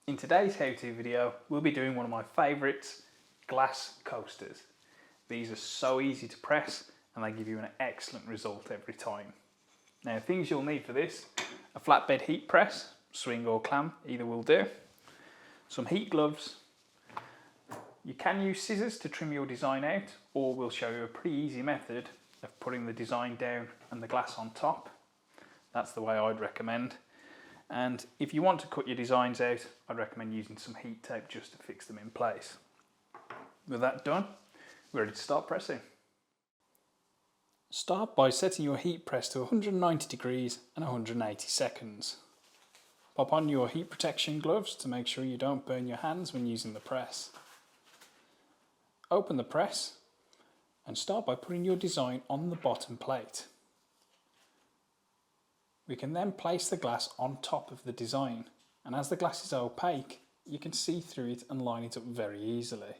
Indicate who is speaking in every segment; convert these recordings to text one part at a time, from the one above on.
Speaker 1: In today's how-to video, we'll be doing one of my favourites, glass coasters. These are so easy to press and they give you an excellent result every time. Now, things you'll need for this: a flatbed heat press, swing or clam, either will do, some heat gloves. You can use scissors to trim your design out, or we'll show you a pretty easy method of putting the design down and the glass on top. That's the way I'd recommend. And if you want to cut your designs out, I'd recommend using some heat tape just to fix them in place. With that done, we're ready to start pressing. Start by setting your heat press to 190 degrees and 180 seconds. Pop on your heat protection gloves to make sure you don't burn your hands when using the press. Open the press and start by putting your design on the bottom plate. We can then place the glass on top of the design, and as the glass is opaque, you can see through it and line it up very easily.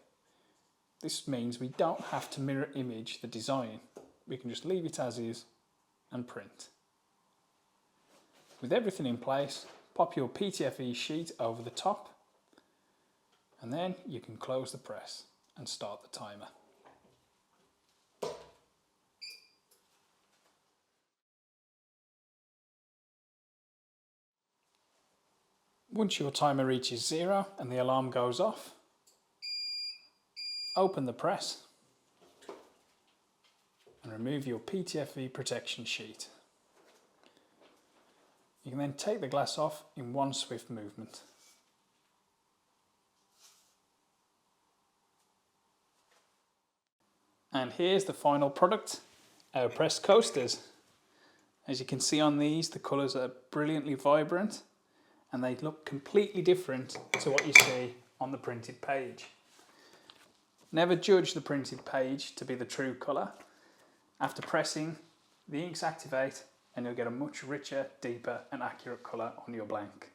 Speaker 1: This means we don't have to mirror image the design. We can just leave it as is and print. With everything in place, pop your PTFE sheet over the top, and then you can close the press and start the timer. Once your timer reaches 0 and the alarm goes off, open the press and remove your PTFE protection sheet. You can then take the glass off in one swift movement. And here's the final product, our pressed coasters. As you can see on these, the colours are brilliantly vibrant and they look completely different to what you see on the printed page. Never judge the printed page to be the true colour. After pressing, the inks activate and you'll get a much richer, deeper and accurate colour on your blank.